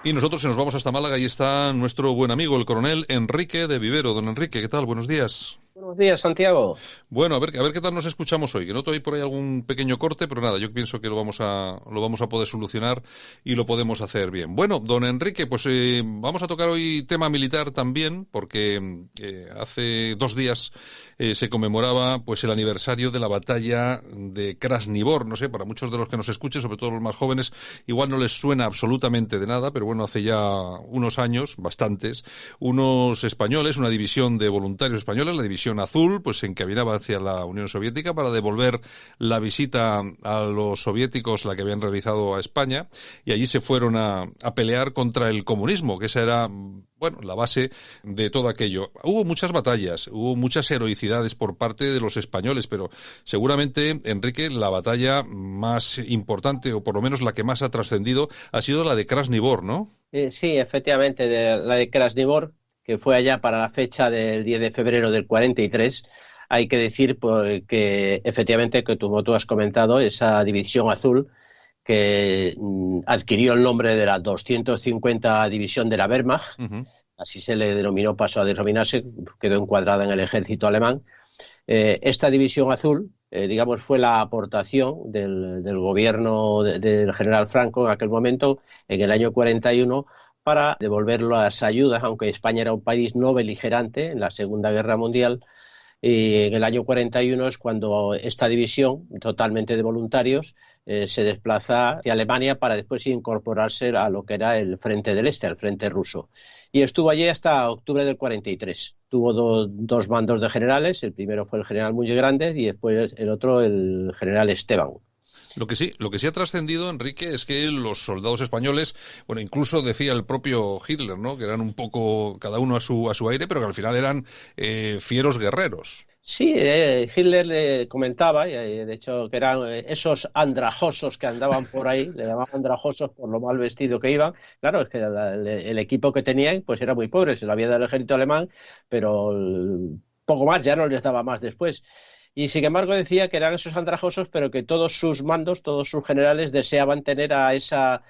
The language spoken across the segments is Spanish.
Y nosotros se nos vamos hasta Málaga y está nuestro buen amigo, el coronel Enrique de Vivero. Don Enrique, ¿qué tal? Buenos días. Buenos días, Santiago. Bueno, a ver qué tal nos escuchamos hoy. Que noto ahí por ahí algún pequeño corte, pero nada, yo pienso que lo vamos a poder solucionar y lo podemos hacer bien. Bueno, don Enrique, pues vamos a tocar hoy tema militar también, porque hace 2 días se conmemoraba pues el aniversario de la batalla de Krasnivor. No sé, para muchos de los que nos escuchen, sobre todo los más jóvenes, igual no les suena absolutamente de nada, pero bueno, hace ya unos años, bastantes, unos españoles, una división de voluntarios españoles, la división azul, pues se encaminaba hacia la Unión Soviética para devolver la visita a los soviéticos, la que habían realizado a España, y allí se fueron a pelear contra el comunismo, que esa era, bueno, la base de todo aquello. Hubo muchas batallas, hubo muchas heroicidades por parte de los españoles, pero seguramente, Enrique, la batalla más importante, o por lo menos la que más ha trascendido, ha sido la de Krasnivor, ¿no? Sí, efectivamente, la de Krasnivor, que fue allá para la fecha del 10 de febrero del 43, hay que decir pues, que efectivamente, que como tú has comentado, esa división azul que adquirió el nombre de la 250 División de la Wehrmacht, Ujú. así se le denominó, pasó a denominarse, quedó encuadrada en el ejército alemán. Esta división azul, digamos, fue la aportación del gobierno del general Franco en aquel momento, en el año 41, para devolver las ayudas, aunque España era un país no beligerante en la Segunda Guerra Mundial. Y en el año 41 es cuando esta división, totalmente de voluntarios, se desplaza hacia Alemania para después incorporarse a lo que era el Frente del Este, el Frente Ruso. Y estuvo allí hasta octubre del 43. Tuvo dos bandos de generales, el primero fue el general Muñoz Grande y después el otro el general Esteban. Lo que sí ha trascendido, Enrique, es que los soldados españoles, bueno, incluso decía el propio Hitler, ¿no? Que eran un poco cada uno a su aire, pero que al final eran fieros guerreros. Sí, Hitler le comentaba, de hecho, que eran esos andrajosos que andaban por ahí, le llamaban andrajosos por lo mal vestido que iban. Claro, es que el equipo que tenían pues era muy pobre, se lo había dado el ejército alemán, pero poco más, ya no les daba más después. Y sin embargo decía que eran esos andrajosos, pero que todos sus mandos, todos sus generales deseaban tener a esa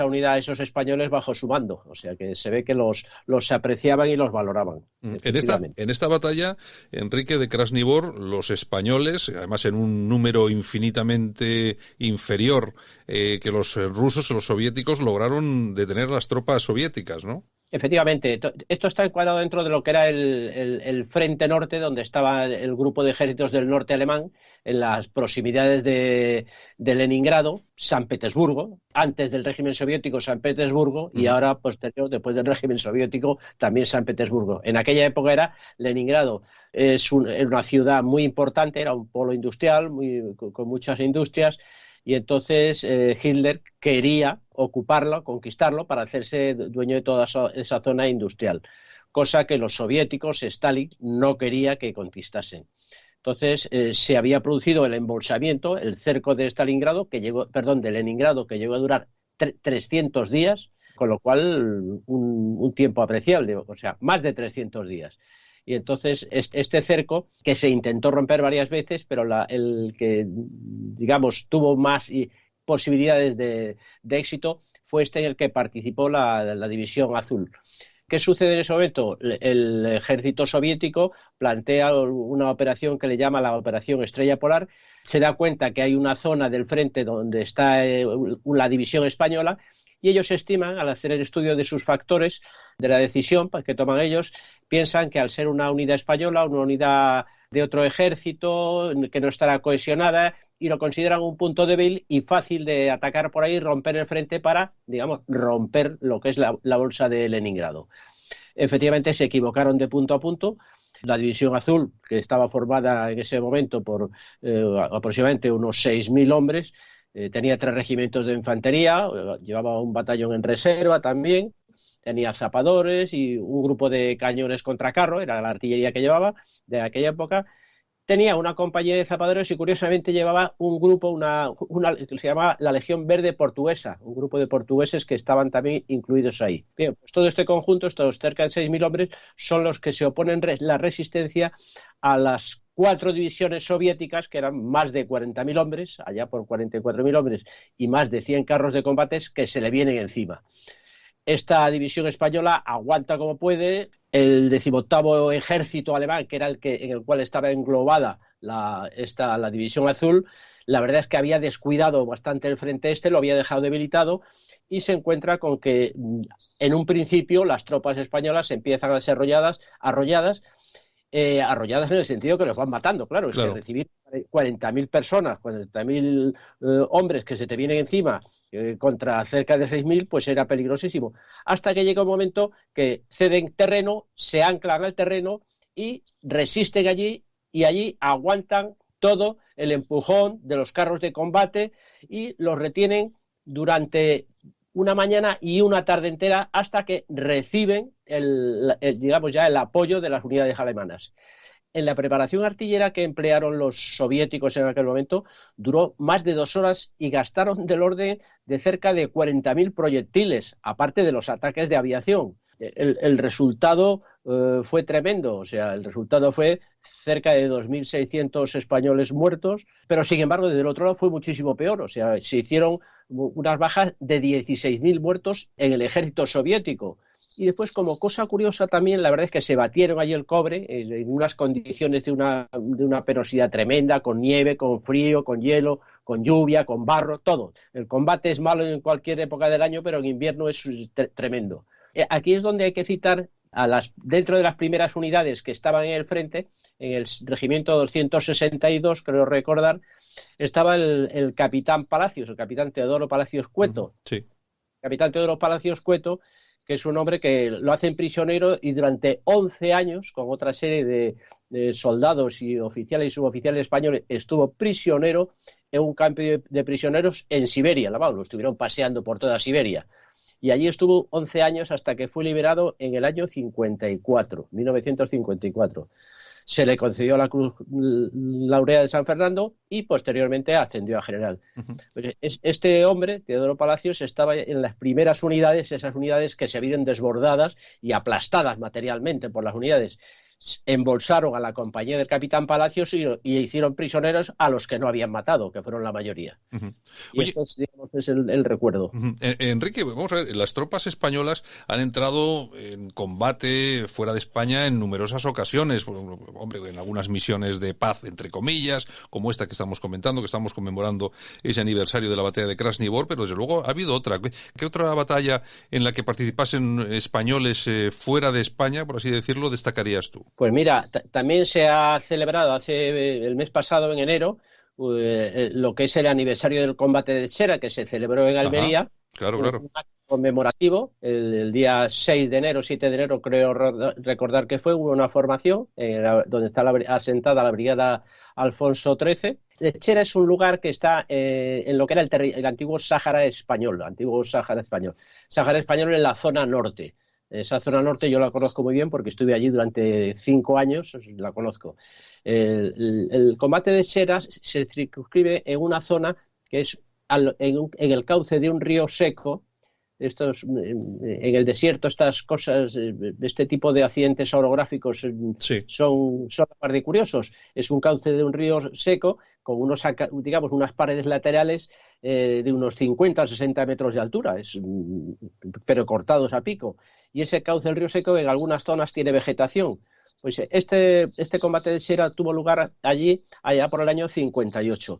unidad, a esos españoles bajo su mando. O sea que se ve que los apreciaban y los valoraban, En esta, efectivamente. en esta batalla, Enrique de Krasnivor, los españoles, además en un número infinitamente inferior que los rusos, los soviéticos, lograron detener las tropas soviéticas, ¿no? Efectivamente, esto está encuadrado dentro de lo que era el frente norte, donde estaba el grupo de ejércitos del norte alemán, en las proximidades de Leningrado, San Petersburgo, antes del régimen soviético San Petersburgo y Ujú. ahora posterior, después del régimen soviético, también San Petersburgo. En aquella época era Leningrado, era una ciudad muy importante, era un polo industrial con muchas industrias y entonces Hitler quería ocuparlo, conquistarlo para hacerse dueño de toda esa zona industrial, cosa que los soviéticos, Stalin, no quería que conquistasen. Entonces se había producido el embolsamiento, el cerco de Stalingrado, que llegó, perdón, de Leningrado, que llegó a durar 300 días, con lo cual un tiempo apreciable, o sea, más de 300 días. Y entonces este cerco, que se intentó romper varias veces, pero el que, digamos, tuvo más posibilidades de éxito fue este en el que participó la División Azul. ¿Qué sucede en ese momento? El ejército soviético plantea una operación que le llama la Operación Estrella Polar. Se da cuenta que hay una zona del frente donde está la división española y ellos estiman, al hacer el estudio de sus factores de la decisión que toman ellos, piensan que al ser una unidad española, una unidad de otro ejército que no estará cohesionada y lo consideran un punto débil y fácil de atacar por ahí, romper el frente para, digamos, romper lo que es la bolsa de Leningrado. Efectivamente, se equivocaron de punto a punto. La División Azul, que estaba formada en ese momento por aproximadamente unos 6.000 hombres, tenía 3 regimientos de infantería, llevaba un batallón en reserva también, tenía zapadores y un grupo de cañones contra carro, era la artillería que llevaba de aquella época. Tenía una compañía de zapateros y curiosamente llevaba un grupo, una que se llamaba la Legión Verde Portuguesa, un grupo de portugueses que estaban también incluidos ahí. Bien, pues todo este conjunto, estos cerca de 6.000 hombres, son los que se oponen la resistencia a las 4 divisiones soviéticas, que eran más de 40.000 hombres, allá por 44.000 hombres, y más de 100 carros de combates que se le vienen encima. esta división española aguanta como puede. El 18º ejército alemán, que era en el cual estaba englobada la división azul, la verdad es que había descuidado bastante el frente este, lo había dejado debilitado, y se encuentra con que en un principio las tropas españolas empiezan a ser arrolladas en el sentido que los van matando, claro. Es que recibir 40.000 personas, 40.000 hombres que se te vienen encima contra cerca de 6.000, pues era peligrosísimo. Hasta que llega un momento que ceden terreno, se anclan al terreno y resisten allí, y allí aguantan todo el empujón de los carros de combate y los retienen durante una mañana y una tarde entera hasta que reciben digamos ya el apoyo de las unidades alemanas. En la preparación artillera que emplearon los soviéticos en aquel momento duró más de 2 horas y gastaron del orden de cerca de 40.000 proyectiles, aparte de los ataques de aviación. El resultado fue tremendo, o sea, el resultado fue cerca de 2.600 españoles muertos, pero sin embargo desde el otro lado fue muchísimo peor, o sea, se hicieron unas bajas de 16.000 muertos en el ejército soviético. Y después, como cosa curiosa también, la verdad es que se batieron allí el cobre en unas condiciones de una penosidad tremenda, con nieve, con frío, con hielo, con lluvia, con barro, todo. El combate es malo en cualquier época del año, pero en invierno es tremendo. Aquí es donde hay que citar dentro de las primeras unidades que estaban en el frente, en el regimiento 262, creo recordar, estaba el capitán Palacios, el capitán Teodoro Palacios Cueto. Sí. Capitán Teodoro Palacios Cueto, que es un hombre que lo hacen prisionero y durante 11 años, con otra serie de soldados y oficiales y suboficiales españoles, estuvo prisionero en un campo de prisioneros en Siberia. Lo estuvieron paseando por toda Siberia. Y allí estuvo 11 años hasta que fue liberado en el año 1954. Se le concedió la Cruz Laurea de San Fernando y posteriormente ascendió a general. Pues este hombre, Teodoro Palacios, estaba en las primeras unidades, esas unidades que se vieron desbordadas y aplastadas materialmente por las unidades. Embolsaron a la compañía del capitán Palacios y hicieron prisioneros a los que no habían matado, que fueron la mayoría. Y Oye, esto es, digamos, es el recuerdo. Enrique, vamos a ver, las tropas españolas han entrado en combate fuera de España en numerosas ocasiones, hombre, en algunas misiones de paz, entre comillas, como esta que estamos comentando, que estamos conmemorando ese aniversario de la batalla de Krasny Bor, pero desde luego ha habido otra. ¿Qué otra batalla en la que participasen españoles fuera de España, por así decirlo, destacarías tú? Pues mira, también se ha celebrado el mes pasado, en enero, lo que es el aniversario del combate de Chera, que se celebró en Almería. Ajá, claro. Un acto conmemorativo, el día 6 de enero, 7 de enero, creo recordar que hubo una formación donde está asentada la brigada Alfonso XIII. Chera es un lugar que está en lo que era el antiguo Sáhara español, Sáhara español en la zona norte. Esa zona norte yo la conozco muy bien porque estuve allí durante 5 años, la conozco. El combate de Chera se circunscribe en una zona que es en el cauce de un río seco. En el desierto, estas cosas, este tipo de accidentes orográficos son bastante curiosos. Es un cauce de un río seco con unas paredes laterales de unos 50 o 60 metros de altura, pero cortados a pico. Y ese cauce del río seco en algunas zonas tiene vegetación. Pues este combate de Chera tuvo lugar allá por el año 58.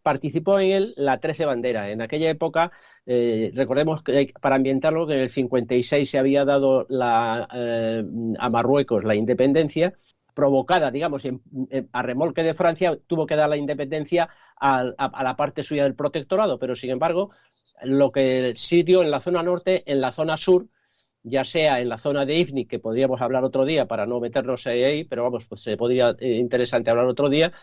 Participó en él la 13 bandera. En aquella época, recordemos que para ambientarlo, que en el 56 se había dado a Marruecos la independencia, provocada, digamos, a remolque de Francia, tuvo que dar la independencia a la parte suya del protectorado, pero sin embargo, lo que sí dio en la zona norte, en la zona sur, ya sea en la zona de Ifni, que podríamos hablar otro día para no meternos ahí, pero vamos, pues se podría interesante hablar otro día,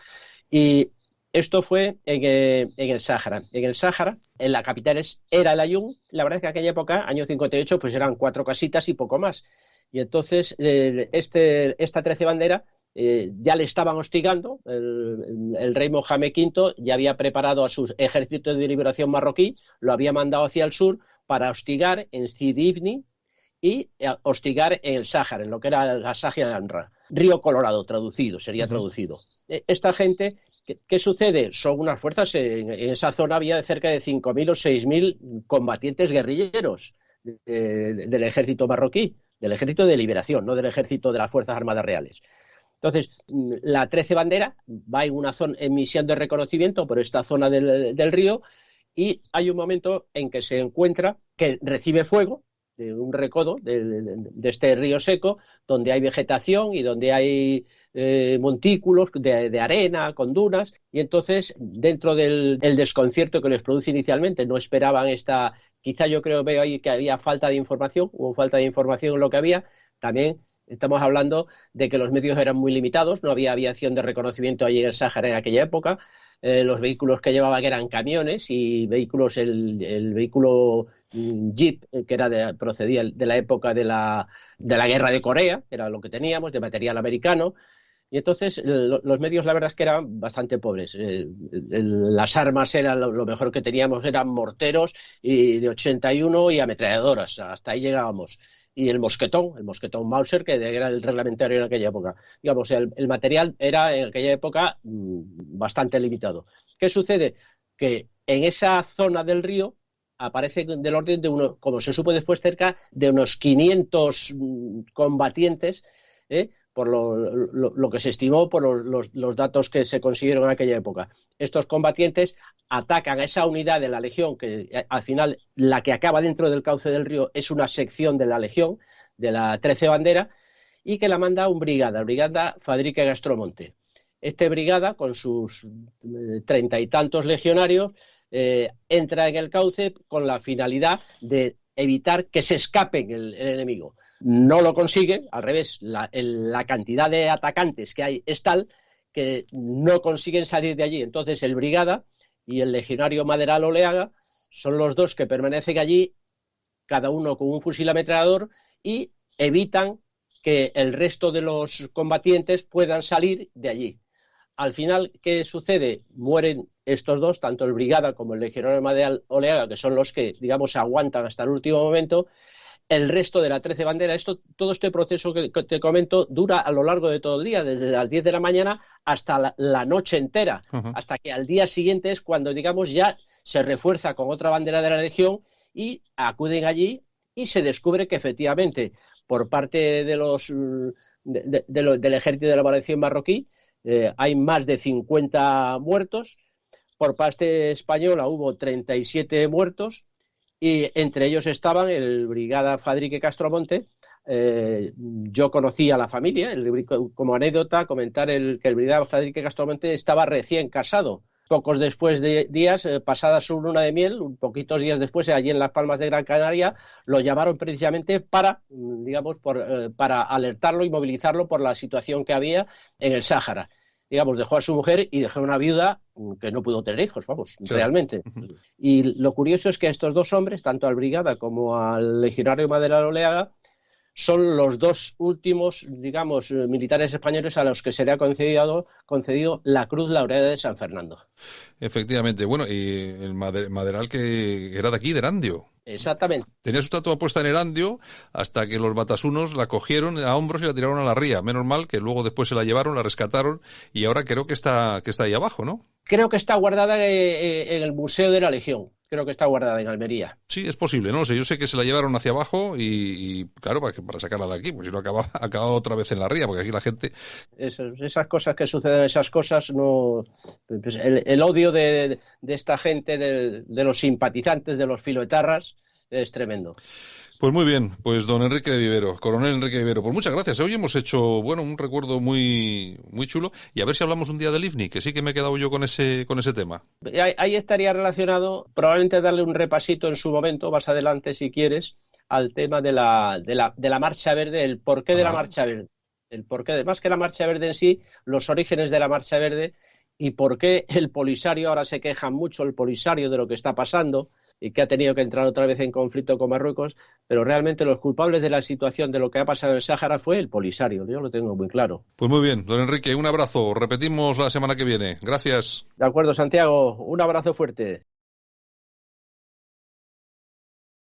y esto fue en el Sáhara. En el Sáhara, en la capital era el Aaiún. La verdad es que en aquella época, año 58, pues eran 4 casitas y poco más. Y entonces esta 13 bandera ya le estaban hostigando. El rey Mohamed V ya había preparado a sus ejércitos de liberación marroquí, lo había mandado hacia el sur para hostigar en Sidi Ifni y hostigar en el Sáhara, en lo que era la Sáhara, Río Colorado, sería traducido. Esta gente, ¿qué sucede? Son unas fuerzas, en esa zona había cerca de 5.000 o 6.000 combatientes guerrilleros. del ejército marroquí, del ejército de liberación, no del ejército de las Fuerzas Armadas Reales. Entonces, la 13 bandera va en una zona, en misión de reconocimiento por esta zona del río, y hay un momento en que se encuentra que recibe fuego de un recodo de este río seco, donde hay vegetación y donde hay montículos de arena con dunas, y entonces dentro del desconcierto que les produce inicialmente, no esperaban esta, quizá yo veo ahí que había falta de información, hubo falta de información en lo que había, también estamos hablando de que los medios eran muy limitados, no había aviación de reconocimiento allí en el Sáhara en aquella época, los vehículos que llevaban eran camiones y vehículos, el vehículo Jeep, que procedía de la época de la guerra de Corea, que era lo que teníamos, de material americano, y entonces los medios la verdad es que eran bastante pobres. Las armas eran lo mejor que teníamos, eran morteros de 81 y ametralladoras, hasta ahí llegábamos. Y el mosquetón Mauser, que era el reglamentario en aquella época. Digamos, el material era en aquella época bastante limitado. ¿Qué sucede? Que en esa zona del río aparece del orden de uno, como se supo después, cerca de unos 500 combatientes, por lo que se estimó por los datos que se consiguieron en aquella época. Estos combatientes atacan a esa unidad de la Legión, que al final la que acaba dentro del cauce del río es una sección de la Legión, de la 13 bandera, y que la manda un brigada Fadrique Gastromonte. Este brigada, con sus 30 y tantos legionarios, entra en el cauce con la finalidad de evitar que se escapen el enemigo. No lo consigue, al revés, la cantidad de atacantes que hay es tal que no consiguen salir de allí. Entonces el brigada y el legionario Maderal Oleaga son los dos que permanecen allí, cada uno con un fusil ametrallador, y evitan que el resto de los combatientes puedan salir de allí. Al final, ¿qué sucede? Mueren estos dos, tanto el brigada como el legionario Maderal Oleaga, que son los que, digamos, aguantan hasta el último momento. El resto de la 13 bandera, todo este proceso que te comento dura a lo largo de todo el día, desde las 10 de la mañana hasta la noche entera, hasta que al día siguiente es cuando, digamos, ya se refuerza con otra bandera de la Legión y acuden allí y se descubre que efectivamente por parte de del ejército de la Liberación marroquí hay más de 50 muertos, por parte española hubo 37 muertos, y entre ellos estaban el brigada Fadrique Castromonte. Yo conocí a la familia, como anécdota, comentar que el brigada Fadrique Castromonte estaba recién casado. Pocos después de días, pasada su luna de miel, poquitos días después, allí en Las Palmas de Gran Canaria, lo llamaron precisamente para, digamos, para alertarlo y movilizarlo por la situación que había en el Sáhara. Digamos, dejó a su mujer y dejó una viuda que no pudo tener hijos, vamos, sí, realmente. Y lo curioso es que estos dos hombres, tanto al brigada como al legionario Maderal Oleaga, son los dos últimos, digamos, militares españoles a los que se le ha concedido la Cruz Laureada de San Fernando. Efectivamente. Bueno, y el Maderal, que era de aquí, de Erandio. Exactamente. Tenía su estatua puesta en Erandio hasta que los batasunos la cogieron a hombros y la tiraron a la ría. Menos mal que luego después se la llevaron, la rescataron y ahora creo que está ahí abajo, ¿no? Creo que está guardada en el Museo de la Legión. Creo que está guardada en Almería. Sí, es posible, no lo sé. Yo sé que se la llevaron hacia abajo y claro, para sacarla de aquí, pues si no acaba otra vez en la ría, porque aquí la gente... Esas cosas que suceden, esas cosas, no... Pues el odio de esta gente, de los simpatizantes, de los filoetarras, es tremendo. Pues muy bien, pues don Enrique de Vivero, coronel Enrique de Vivero, pues muchas gracias. Hoy hemos hecho, bueno, un recuerdo muy chulo y a ver si hablamos un día del IFNI, que sí que me he quedado yo con ese tema. Ahí estaría relacionado, probablemente darle un repasito en su momento, más adelante si quieres, al tema de la Marcha Verde, el porqué de la Marcha Verde. El porqué, más que la Marcha Verde en sí, los orígenes de la Marcha Verde y por qué el Polisario, ahora se queja mucho el Polisario de lo que está pasando y que ha tenido que entrar otra vez en conflicto con Marruecos, pero realmente los culpables de la situación de lo que ha pasado en el Sáhara fue el Polisario, yo lo tengo muy claro. Pues muy bien, don Enrique, un abrazo, repetimos la semana que viene. Gracias. De acuerdo, Santiago, un abrazo fuerte.